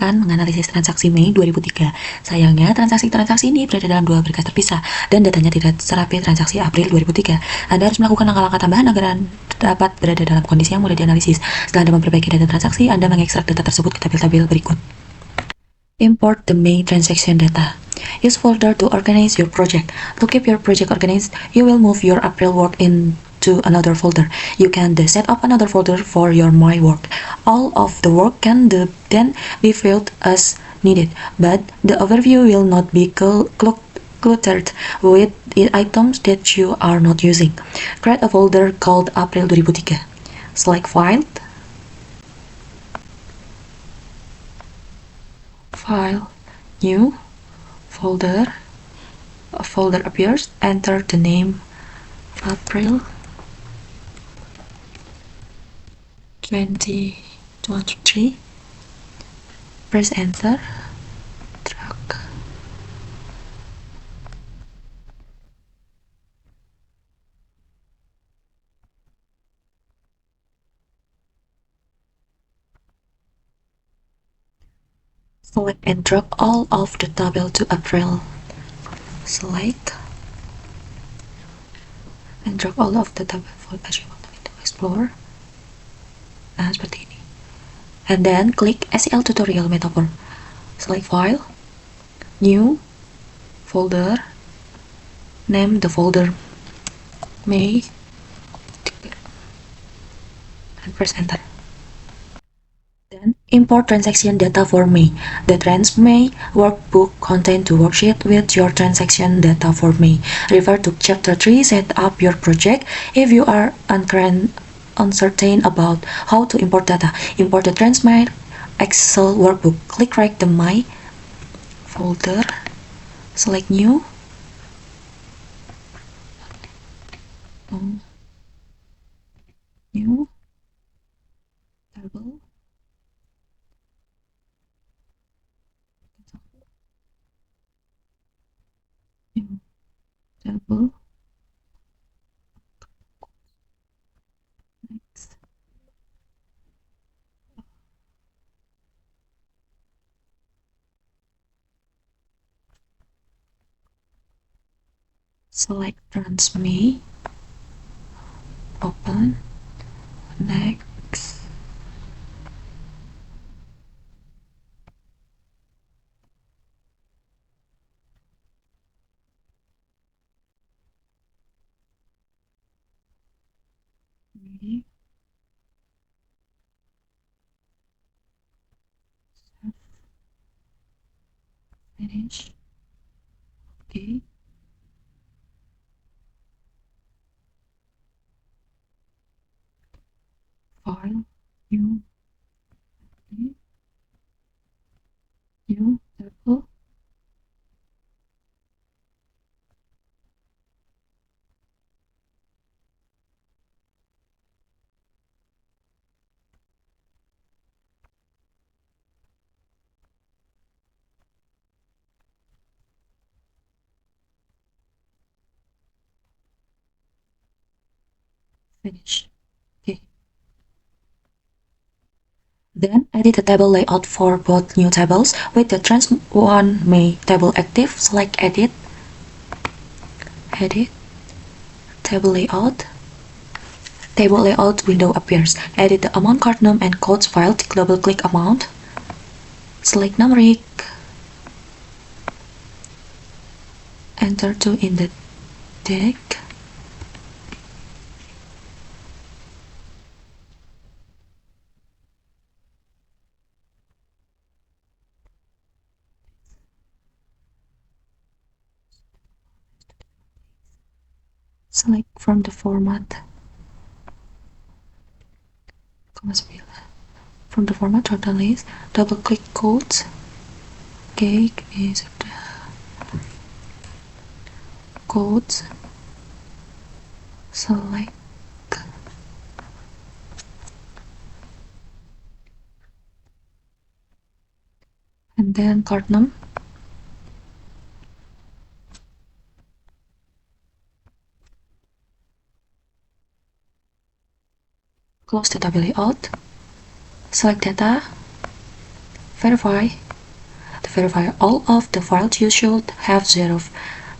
akan menganalisis transaksi Mei 2003. Sayangnya, transaksi-transaksi ini berada dalam dua berkas terpisah, dan datanya tidak serapi transaksi April 2003. Anda harus melakukan langkah-langkah tambahan agar dapat berada dalam kondisi yang mudah dianalisis. Setelah Anda memperbaiki data transaksi, Anda mengekstrak data tersebut ke tabel-tabel berikut. Import the May transaction data. Use folder to organize your project. To keep your project organized, you will move your April work into another folder. You can set up another folder for your May work. All of the work can then be filled as needed, but the overview will not be cluttered with items that you are not using. Create a folder called April 2003. Select File, New, Folder. A folder appears. Enter the name April 2023. Press Enter. Drag. Select and drag all of the table to April. Select and drag all of the table for Explore. Nah, seperti ini. And then click ACL tutorial metaphor. Select File, New, Folder. Name the folder May, and press Enter. Then import transaction data for May. The Trans May workbook contains the worksheet with your transaction data for May. Refer to Chapter 3, Set up your project. If you are uncertain about how to import data, import the Trans May Excel workbook. Click right the My folder. Select New. New table. New table. Next. Select Transme. Open. Next. Finish. Okay. File. New. Okay. New table. Finish. Okay. Then edit the table layout for both new tables. With the Trans 1 May table active, select Edit. Edit. Table layout. Table layout window appears. Edit the amount card num and codes file. Double click amount. Select numeric. Enter to in the deck. Select from the format. From the format total list, double click codes. Cake is the codes. Select and then card num. Close the table layout. Select data. verify. To verify all of the files, you should have zero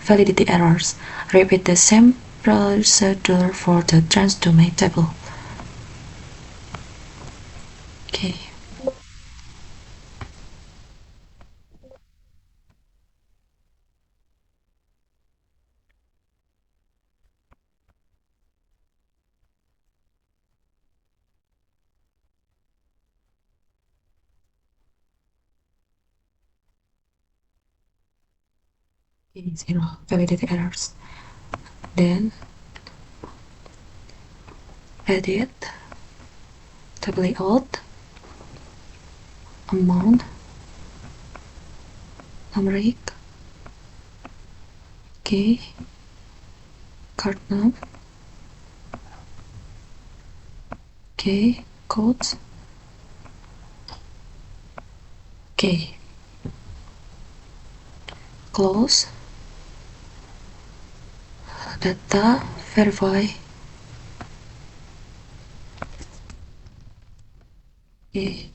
validity errors. Repeat the same procedure for the trans domain table. Okay. Zero validity errors. Then edit tab layout, amount, numeric, okay, card name, okay, codes, okay, close, data, verify, okay,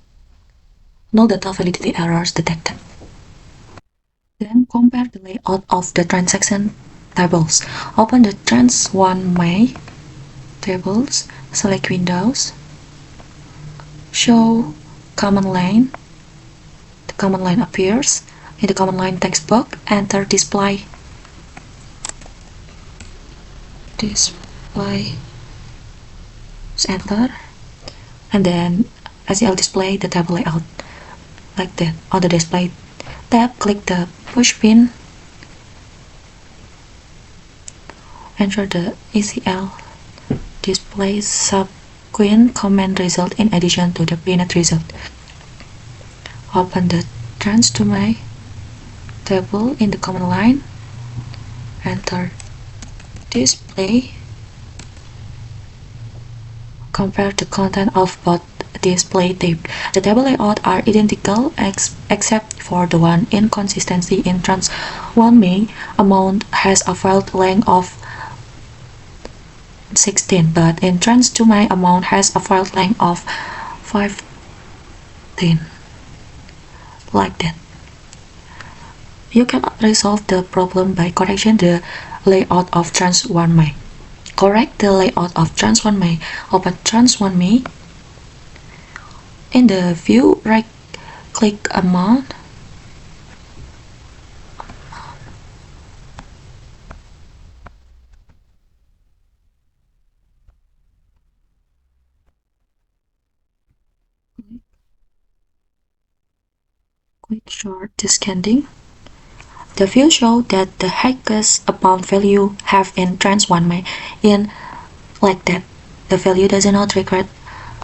no data validity errors detected. Then compare the layout of the transaction tables. Open the trans1 May tables, select Windows, show command line. The command line appears. In the command line text box, enter display. Display. Just enter. And then ACL display the table layout like that. On the display tab, click the push pin. Enter the ACL display subsequent command result in addition to the pinned result. Open the trans to my table in the command line. Enter display. Compare the content of both display tab. The table layout are identical except for the one inconsistency in trans 1 May amount has a file length of 16, but in trans 2 May amount has a file length of 15. Like that. You can resolve the problem by correcting the layout of trans 1 May. Correct the layout of trans 1 May. Open trans 1 May. In the view, right click amount. Quick short descending. The view shows that the highest amount value have in trans 1 May in like that. The value does not require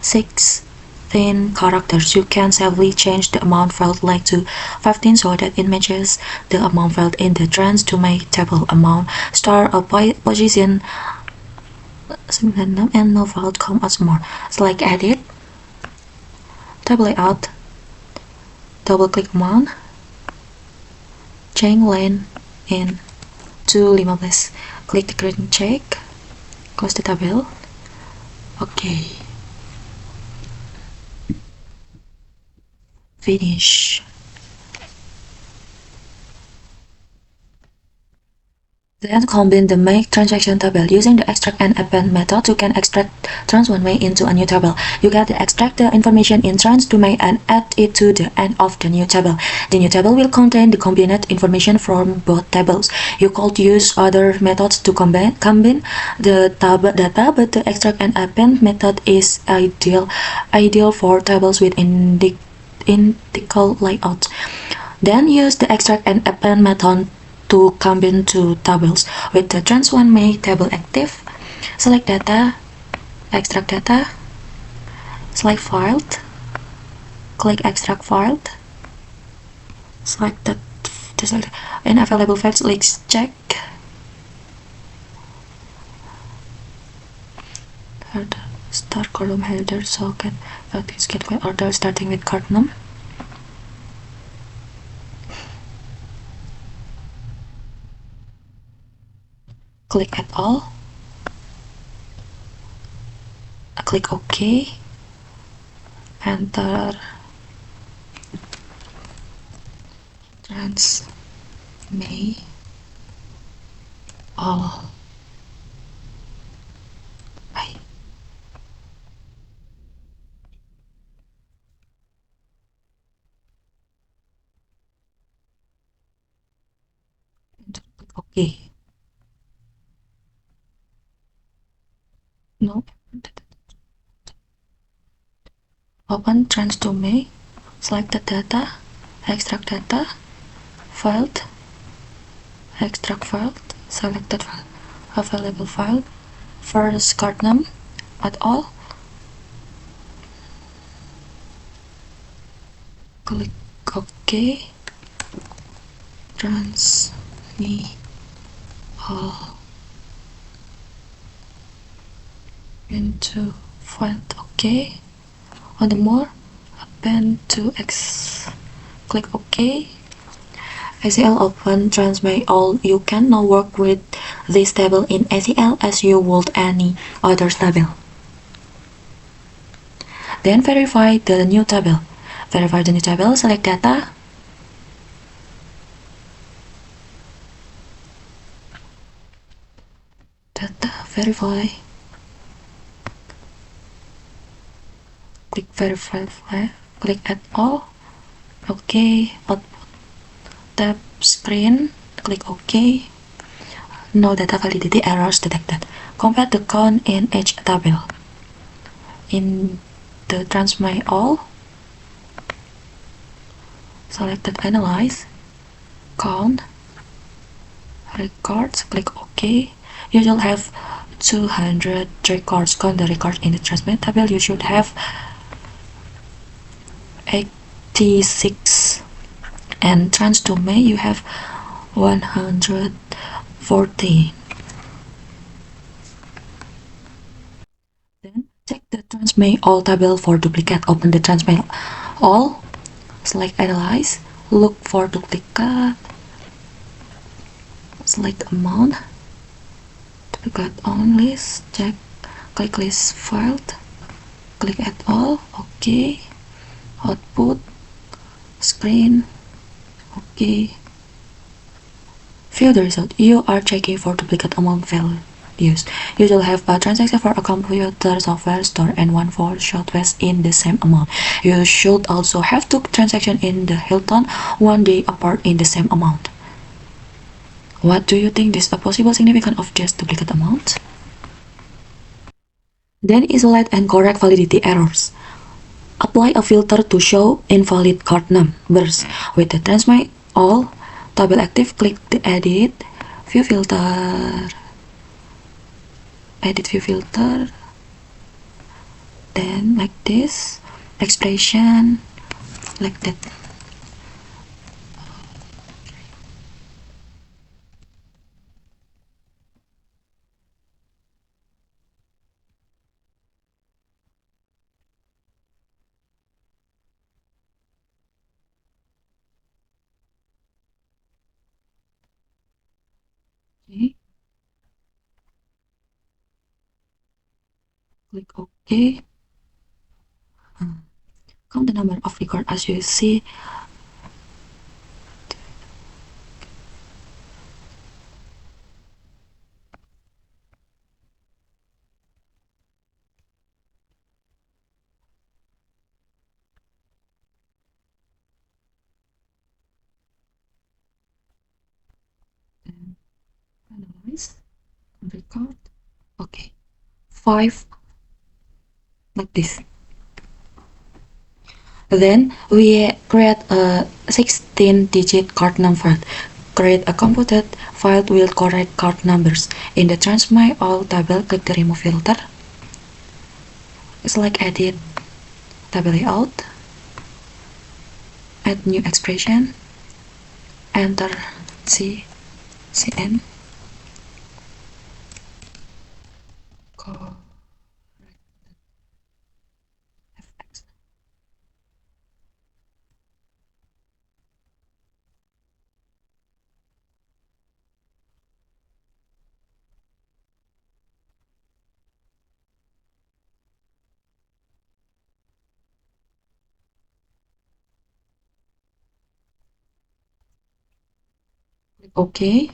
16 characters. You can safely change the amount felt like to 15 so that it matches the amount felt in the trans to May table. Amount star a position and no file come as more. Select edit, table layout, double click amount, change lane in to 15. Click the green check, close the table. Okay. Finish. Then combine the make transaction table using the extract and append method. You can extract trans 1 May into a new table. You can extract the information in trans 2 May and add it to the end of the new table. The new table will contain the combined information from both tables. You could use other methods to combine the data, but the extract and append method is ideal for tables with identical layouts. Then use the extract and append method to combine two tables. With the trans 1 May table active, select data, extract data, select file, click extract file, select the in available files, click check. Start column header socket gateway order starting with card name. Click at all, click OK, enter trans may all I click OK. No. Open trans to may. Select the data. Extract data. Filed. Extract file. Selected file. Available file. First card name. At all. Click OK. Trans me all into file. OK. On the more, append to X. Click OK. ACL open trans may all. You can now work with this table in ACL as you would any other table. Then verify the new table. Verify the new table, select data. Data, verify. Click verify, click add all. OK, output tab screen, click OK. No data validity errors detected. Compare the count in each table. In the transmit all, selected analyze, count, records, click OK. You should have 200 records. Count the records in the transmit table. You should have 86, and trans to May you have 140. Then check the trans May all table for duplicate. Open the trans May all, select analyze, look for duplicate, select amount, duplicate on list, check, click list filed, click add all, OK, output screen, OK. View the result. You are checking for duplicate amount values. You should have a transaction for a computer software store and one for Southwest in the same amount. You should also have two transactions in the Hilton, one day apart in the same amount. What do you think is a possible significance of just duplicate amounts? Then isolate and correct validity errors. Apply a filter to show invalid card numbers. With the transmit all table active, click the edit view filter. Edit view filter. Then like this, expression like that. Okay. Click OK. Count the number of record as you see. Then analyze, record. Okay. 5 like this. Then we create a 16-digit card number. Create a computed file with correct card numbers. In the transmit all table, click the remove filter. Select edit table layout. Add new expression. Enter CN. OK.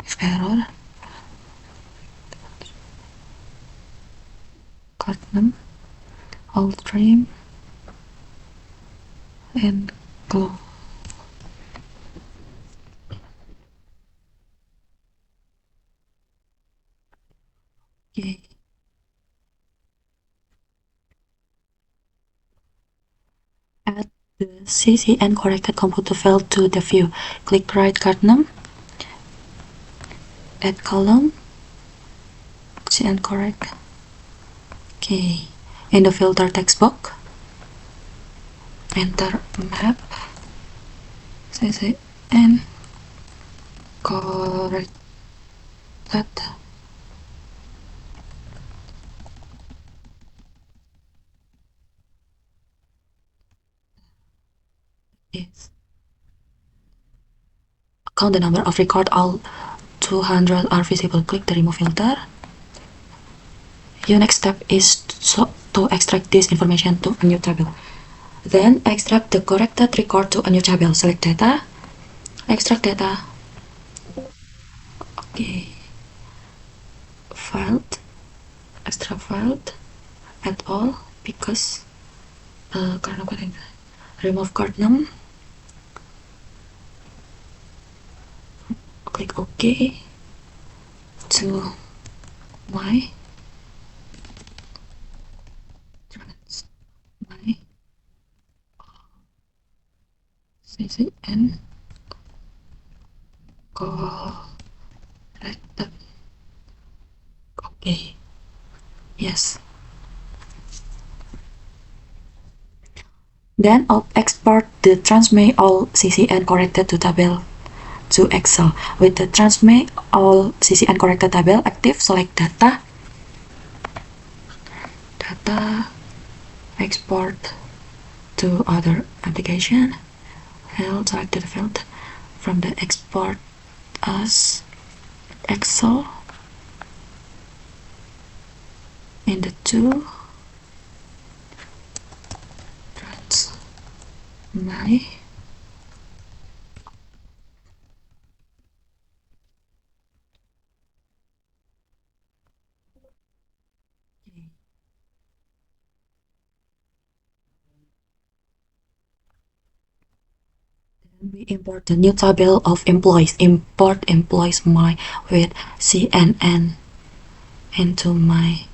If error, cardnum, all trim, and go. Okay. Add the CC and corrected computer file to the view. Click right cardnum, add column, see and correct. Okay. In the filter text box, enter map, CC and corrected. Yes. Count the number of record. All 200 are visible. Click the remove filter. Your next step is to extract this information to a new table. Then extract the corrected record to a new table. Select data, extract data. Okay. Filed, extract filed, add all, because remove cardnum. Click OK to my CCN corrected. Okay. Yes. Then export the transmit all CCN corrected to table to Excel. With the transmit all CCN corrected table active, select data, export to other application, select the field from the export as Excel in the two my we import the new table of employees. Import employees my with CNN into my